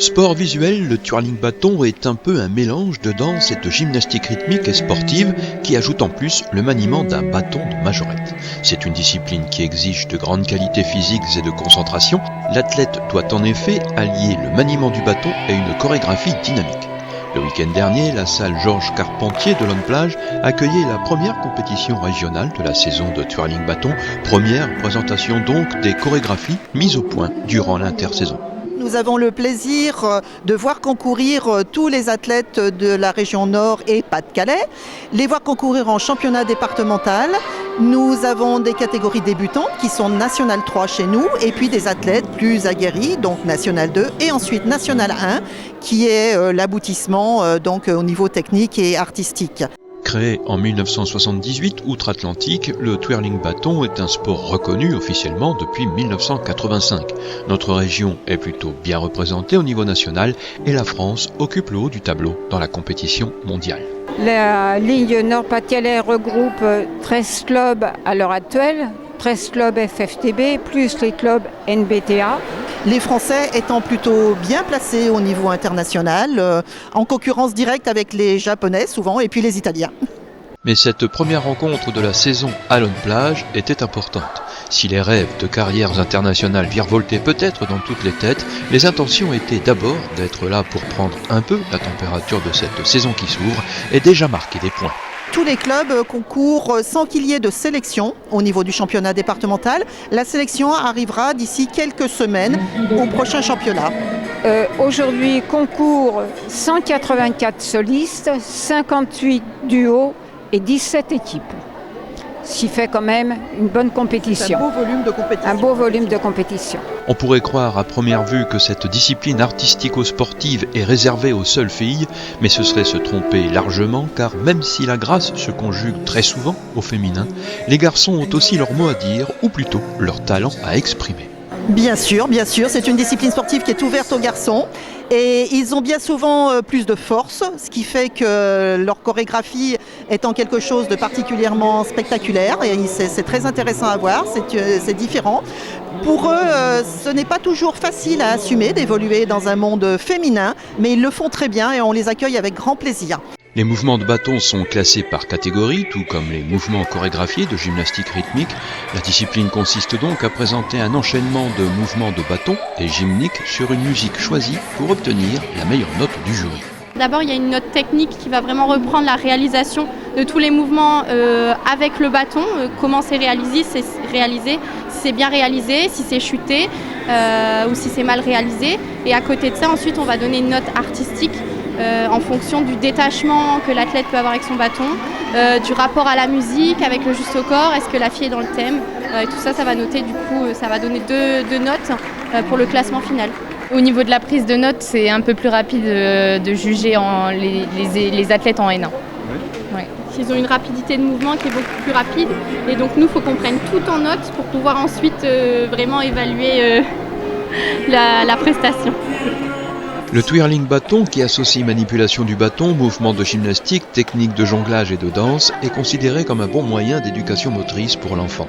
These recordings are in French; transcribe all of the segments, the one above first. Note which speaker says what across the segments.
Speaker 1: Sport visuel, le twirling bâton est un peu un mélange de danse et de gymnastique rythmique et sportive qui ajoute en plus le maniement d'un bâton de majorette. C'est une discipline qui exige de grandes qualités physiques et de concentration. L'athlète doit en effet allier le maniement du bâton et une chorégraphie dynamique. Le week-end dernier, la salle Georges Carpentier de Lonne-Plage accueillait la première compétition régionale de la saison de twirling bâton, première présentation donc des chorégraphies mises au point durant l'intersaison.
Speaker 2: Nous avons le plaisir de voir concourir tous les athlètes de la région Nord et Pas-de-Calais, les voir concourir en championnat départemental. Nous avons des catégories débutantes qui sont National 3 chez nous et puis des athlètes plus aguerris, donc National 2 et ensuite National 1 qui est l'aboutissement donc au niveau technique et artistique.
Speaker 1: Créé en 1978 outre-Atlantique, le twirling bâton est un sport reconnu officiellement depuis 1985. Notre région est plutôt bien représentée au niveau national et la France occupe le haut du tableau dans la compétition mondiale.
Speaker 3: La Ligue Nord-Pas-de-Calais regroupe 13 clubs à l'heure actuelle, 13 clubs FFTB plus les clubs NBTA.
Speaker 2: Les Français étant plutôt bien placés au niveau international, en concurrence directe avec les Japonais souvent et puis les Italiens.
Speaker 1: Mais cette première rencontre de la saison à Lonne-Plage était importante. Si les rêves de carrières internationales virevoltaient peut-être dans toutes les têtes, les intentions étaient d'abord d'être là pour prendre un peu la température de cette saison qui s'ouvre et déjà marquer des points.
Speaker 2: Tous les clubs concourent sans qu'il y ait de sélection au niveau du championnat départemental. La sélection arrivera d'ici quelques semaines au prochain championnat.
Speaker 3: Aujourd'hui, concours 184 solistes, 58 duos et 17 équipes. Ce qui fait quand même une bonne compétition.
Speaker 2: C'est un beau volume de compétition.
Speaker 3: Un beau volume de compétition.
Speaker 1: On pourrait croire à première vue que cette discipline artistico-sportive est réservée aux seules filles, mais ce serait se tromper largement car même si la grâce se conjugue très souvent au féminin, les garçons ont aussi leur mot à dire, ou plutôt leur talent à exprimer.
Speaker 2: Bien sûr, c'est une discipline sportive qui est ouverte aux garçons et ils ont bien souvent plus de force, ce qui fait que leur chorégraphie étant quelque chose de particulièrement spectaculaire et c'est très intéressant à voir, c'est différent. Pour eux, ce n'est pas toujours facile à assumer d'évoluer dans un monde féminin, mais ils le font très bien et on les accueille avec grand plaisir.
Speaker 1: Les mouvements de bâton sont classés par catégorie, tout comme les mouvements chorégraphiés de gymnastique rythmique. La discipline consiste donc à présenter un enchaînement de mouvements de bâton et gymniques sur une musique choisie pour obtenir la meilleure note du jury.
Speaker 4: D'abord, il y a une note technique qui va vraiment reprendre la réalisation de tous les mouvements avec le bâton, comment c'est réalisé, si c'est bien réalisé, si c'est chuté ou si c'est mal réalisé. Et à côté de ça, ensuite, on va donner une note artistique en fonction du détachement que l'athlète peut avoir avec son bâton, du rapport à la musique, avec le juste au corps, est-ce que la fille est dans le thème, tout ça, ça va noter, du coup, ça va donner deux notes pour le classement final.
Speaker 5: Au niveau de la prise de notes, c'est un peu plus rapide de juger les athlètes en N1.
Speaker 4: Ouais. Ils ont une rapidité de mouvement qui est beaucoup plus rapide et donc nous, il faut qu'on prenne tout en note pour pouvoir ensuite vraiment évaluer la prestation.
Speaker 1: Le twirling bâton, qui associe manipulation du bâton, mouvements de gymnastique, techniques de jonglage et de danse, est considéré comme un bon moyen d'éducation motrice pour l'enfant.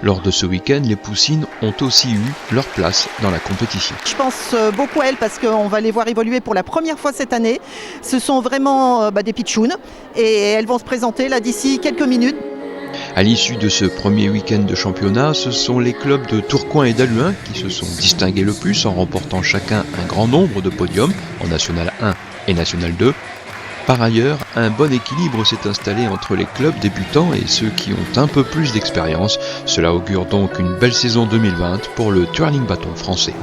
Speaker 1: Lors de ce week-end, les poussines ont aussi eu leur place dans la compétition.
Speaker 2: Je pense beaucoup à elles parce qu'on va les voir évoluer pour la première fois cette année. Ce sont vraiment des pitchounes et elles vont se présenter là d'ici quelques minutes.
Speaker 1: À l'issue de ce premier week-end de championnat, ce sont les clubs de Tourcoing et d'Halluin qui se sont distingués le plus en remportant chacun un grand nombre de podiums en National 1 et National 2. Par ailleurs, un bon équilibre s'est installé entre les clubs débutants et ceux qui ont un peu plus d'expérience. Cela augure donc une belle saison 2020 pour le twirling bâton français.